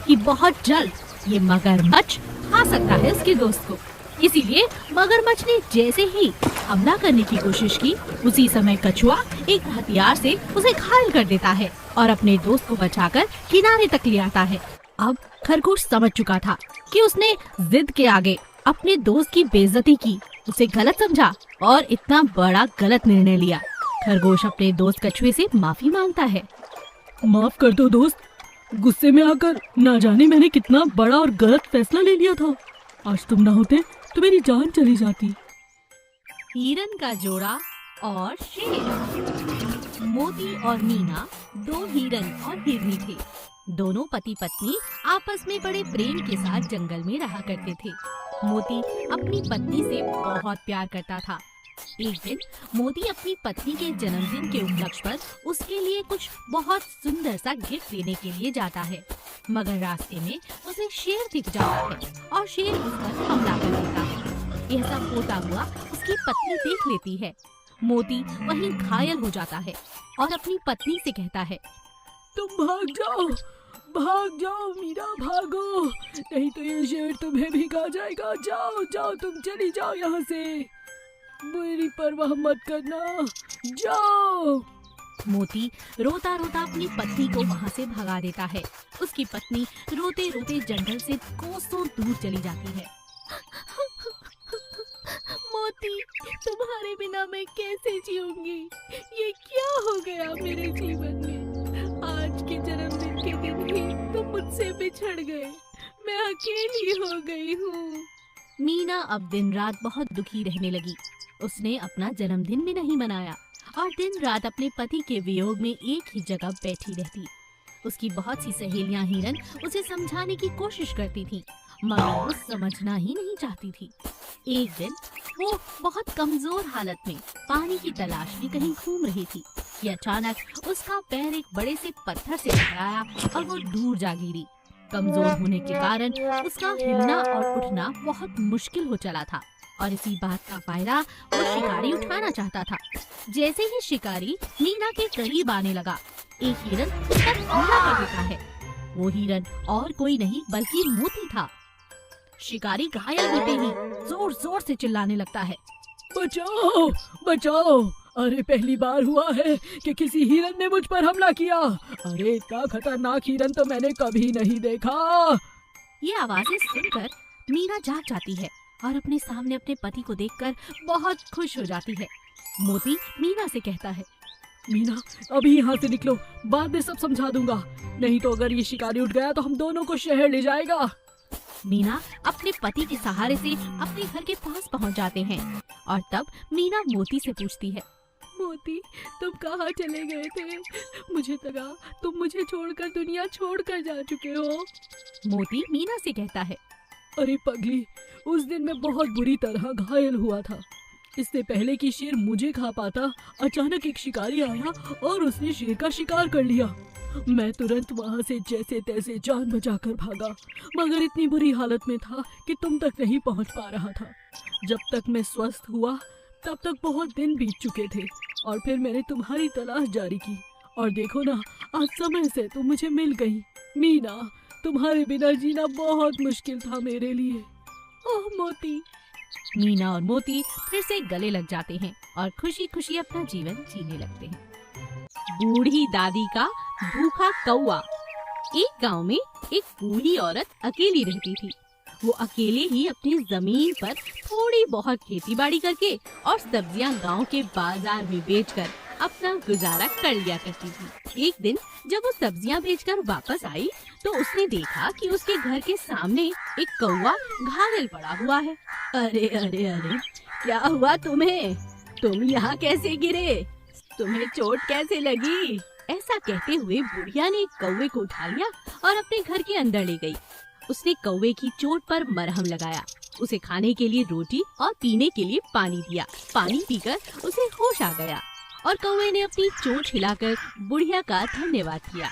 कि बहुत जल्द ये मगरमच्छ खा सकता है उसके दोस्त को। इसीलिए मगरमच्छ ने जैसे ही हमला करने की कोशिश की, उसी समय कछुआ एक हथियार से उसे घायल कर देता है और अपने दोस्त को बचाकर किनारे तक ले आता है। अब खरगोश समझ चुका था कि उसने जिद के आगे अपने दोस्त की बेइज्जती की, उसे गलत समझा और इतना बड़ा गलत निर्णय लिया। खरगोश अपने दोस्त कछुए से माफी मांगता है। माफ कर दो दोस्त, गुस्से में आकर ना जाने मैंने कितना बड़ा और गलत फैसला ले लिया था। आज तुम ना होते तो मेरी जान चली जाती। हिरन का जोड़ा और शेर। मोती और मीना दो हिरन और हिरनी थे। दोनों पति पत्नी आपस में बड़े प्रेम के साथ जंगल में रहा करते थे। मोती अपनी पत्नी से बहुत प्यार करता था। एक दिन मोती अपनी पत्नी के जन्मदिन के उपलक्ष्य पर उसके लिए कुछ बहुत सुंदर सा गिफ्ट लेने के लिए जाता है, मगर रास्ते में उसे शेर दिख जाता है और शेर उस पर हमला कर देता है। यह सब होता हुआ उसकी पत्नी देख लेती है। मोती वहीं घायल हो जाता है और अपनी पत्नी से कहता है, तुम भाग जाओ मीरा, भागो, नहीं तो ये शेर तुम्हें भी खा जाएगा। जाओ जाओ, तुम चली जाओ यहाँ से, मेरी परवाह मत करना, जाओ। मोती रोता रोता अपनी पत्नी को वहाँ से भगा देता है। उसकी पत्नी रोते रोते जंगल से कोसों दूर चली जाती है। मोती, तुम्हारे बिना मैं कैसे जीऊंगी? ये क्या हो गया मेरे जीवन में? आज के जन्मदिन के दिन ही तुम मुझसे बिछड़ गए, मैं अकेली हो गई हूँ। मीना अब दिन रात बहुत दुखी रहने लगी। उसने अपना जन्मदिन भी नहीं मनाया और दिन रात अपने पति के वियोग में एक ही जगह बैठी रहती। उसकी बहुत सी सहेलियां हिरन उसे समझाने की कोशिश करती थीं, मगर वो समझना ही नहीं चाहती थी। एक दिन वो बहुत कमजोर हालत में पानी की तलाश में कहीं घूम रही थी कि अचानक उसका पैर एक बड़े से पत्थर से टकराया और वो दूर जा गिरी। कमजोर होने के कारण उसका हिलना और उठना बहुत मुश्किल हो चला था और इसी बात का फायदा वो शिकारी उठाना चाहता था। जैसे ही शिकारी मीना के करीब आने लगा, एक हिरन उस पर हमला कर देता है। वो हिरन और कोई नहीं बल्कि मोती था। शिकारी घायल होते ही जोर जोर से चिल्लाने लगता है, बचाओ बचाओ, अरे पहली बार हुआ है कि किसी हिरन ने मुझ पर हमला किया। अरे इतना खतरनाक हिरन तो मैंने कभी नहीं देखा। ये आवाजें सुनकर मीना जाग जाती है और अपने सामने अपने पति को देखकर बहुत खुश हो जाती है। मोती मीना से कहता है, मीना अभी यहाँ से निकलो, बाद में सब समझा दूंगा, नहीं तो अगर ये शिकारी उठ गया तो हम दोनों को शहर ले जाएगा। मीना अपने पति के सहारे से अपने घर के पास पहुँच जाते हैं और तब मीना मोती से पूछती है, मोती तुम कहाँ चले गए थे? मुझे लगा तुम मुझे छोड़कर दुनिया छोड़कर जा चुके हो। मोती मीना से कहता है, अरे पगली, उस दिन मैं बहुत बुरी तरह घायल हुआ था। इससे पहले कि शेर मुझे खा पाता, अचानक एक शिकारी आया और उसने शेर का शिकार कर लिया। मैं तुरंत वहाँ से जैसे तैसे जान बचाकर भागा, मगर इतनी बुरी हालत में था कि तुम तक नहीं पहुँच पा रहा था। जब तक मैं स्वस्थ हुआ तब तक बहुत दिन बीत चुके थे और फिर मैंने तुम्हारी तलाश जारी की और देखो ना, आज समय से तुम मुझे मिल गई। मीना, तुम्हारे बिना जीना बहुत मुश्किल था मेरे लिए। ओह मोती। मीना और मोती फिर से गले लग जाते हैं और खुशी खुशी अपना जीवन जीने लगते हैं। बूढ़ी दादी का भूखा कौवा। एक गांव में एक बूढ़ी औरत अकेली रहती थी। वो अकेले ही अपनी जमीन पर थोड़ी बहुत खेती बाड़ी करके और सब्जियां गांव के बाजार में बेचकर अपना गुजारा कर लिया करती थी। एक दिन जब वो सब्जियां बेचकर वापस आई तो उसने देखा कि उसके घर के सामने एक कौवा घायल पड़ा हुआ है। अरे अरे अरे, क्या हुआ तुम्हें? तुम यहाँ कैसे गिरे? तुम्हें चोट कैसे लगी? ऐसा कहते हुए बुढ़िया ने कौवे को उठा लिया और अपने घर के अंदर ले गई। उसने कौवे की चोट पर मरहम लगाया, उसे खाने के लिए रोटी और पीने के लिए पानी दिया। पानी पीकर उसे होश आ गया और कौवे ने अपनी चोंच हिलाकर बुढ़िया का धन्यवाद किया।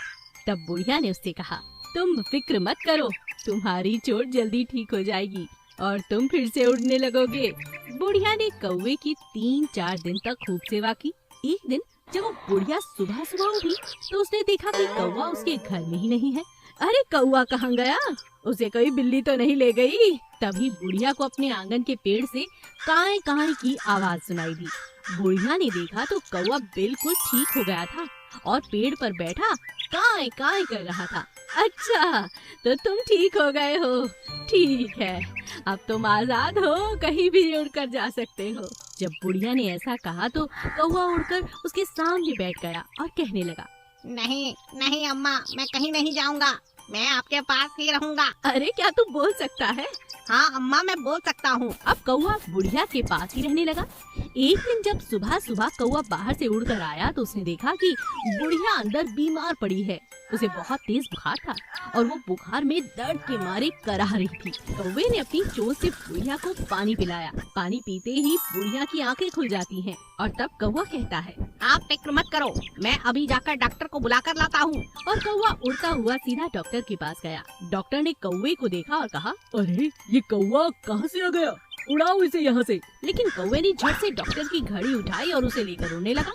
तब बुढ़िया ने उससे कहा, तुम फिक्र मत करो, तुम्हारी चोट जल्दी ठीक हो जाएगी और तुम फिर से उड़ने लगोगे। बुढ़िया ने कौवे की 3-4 दिन तक खूब सेवा की। एक दिन जब वो बुढ़िया सुबह सुबह उठी तो उसने देखा कि कौवा उसके घर में ही नहीं है, अरे कौआ कहाँ गया? उसे कोई बिल्ली तो नहीं ले गई? तभी बुढ़िया को अपने आंगन के पेड़ से काए काए की आवाज सुनाई दी। बुढ़िया ने देखा तो कौआ बिल्कुल ठीक हो गया था और पेड़ पर बैठा काए काए कर रहा था। अच्छा, तो तुम ठीक हो गए हो। ठीक है, अब तुम आजाद हो, कहीं भी उड़कर जा सकते हो। जब बुढ़िया ने ऐसा कहा तो कौआ उड़कर उसके सामने बैठ गया और कहने लगा, नहीं नहीं अम्मा, मैं कहीं नहीं जाऊंगा, मैं आपके पास ही रहूंगा। अरे क्या तू बोल सकता है? हाँ अम्मा, मैं बोल सकता हूँ। अब कौआ बुढ़िया के पास ही रहने लगा। एक दिन जब सुबह सुबह कौआ बाहर से उड़कर आया तो उसने देखा कि बुढ़िया अंदर बीमार पड़ी है। उसे बहुत तेज बुखार था और वो बुखार में दर्द के मारे कराह रही थी। कौवे ने अपनी चोंच से बुढ़िया को पानी पिलाया। पानी पीते ही बुढ़िया की आंखें खुल जाती हैं और तब कौवा कहता है, आप फिक्र मत करो, मैं अभी जाकर डॉक्टर को बुलाकर लाता हूँ। और कौवा उड़ता हुआ सीधा डॉक्टर के पास गया। डॉक्टर ने कौवे को देखा और कहा, अरे ये कौवा कहाँ से आ गया? उड़ाओ इसे यहाँ से। लेकिन कौवे ने झट से डॉक्टर की घड़ी उठाई और उसे लेकर उड़ने लगा।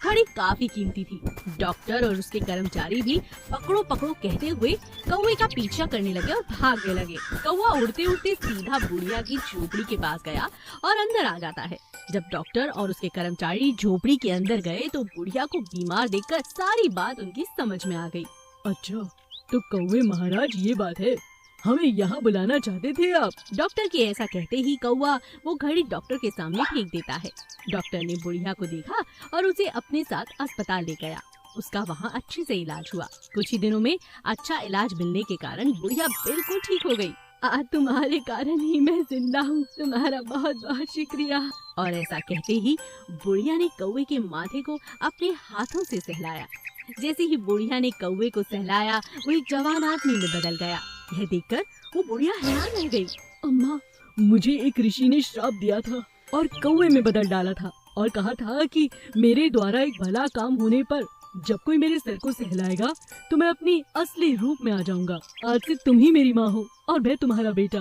घड़ी काफी कीमती थी। डॉक्टर और उसके कर्मचारी भी पकड़ो पकड़ो कहते हुए कौवे का पीछा करने लगे और भागने लगे। कौवा उड़ते उड़ते सीधा बुढ़िया की झोपड़ी के पास गया और अंदर आ जाता है। जब डॉक्टर और उसके कर्मचारी झोपड़ी के अंदर गए तो बुढ़िया को बीमार देखकर सारी बात उनकी समझ में आ गई। अच्छा, तो कौवे महाराज ये बात है, हमें यहाँ बुलाना चाहते थे आप? डॉक्टर के ऐसा कहते ही कौवा वो घड़ी डॉक्टर के सामने फेंक देता है। डॉक्टर ने बुढ़िया को देखा और उसे अपने साथ अस्पताल ले गया। उसका वहाँ अच्छे से इलाज हुआ। कुछ ही दिनों में अच्छा इलाज मिलने के कारण बुढ़िया बिल्कुल ठीक हो गई। आज तुम्हारे कारण ही मैं जिंदा हूँ, तुम्हारा बहुत बहुत शुक्रिया। और ऐसा कहते ही बुढ़िया ने कौवे के माथे को अपने हाथों से सहलाया। जैसे ही बुढ़िया ने कौवे को सहलाया वो एक जवान आदमी में बदल गया। यह देखकर वो बुढ़िया हैरान रह गई। अम्मा, मुझे एक ऋषि ने श्राप दिया था और कौवे में बदल डाला था और कहा था कि मेरे द्वारा एक भला काम होने पर जब कोई मेरे सर को सहलाएगा तो मैं अपनी असली रूप में आ जाऊंगा। आज से तुम ही मेरी माँ हो और मैं तुम्हारा बेटा।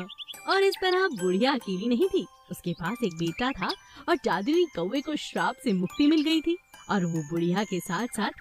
और इस तरह बुढ़िया अकेली नहीं थी, उसके पास एक बेटा था और जादुई कौवे को श्राप से मुक्ति मिल गई थी और वो बुढ़िया के साथ साथ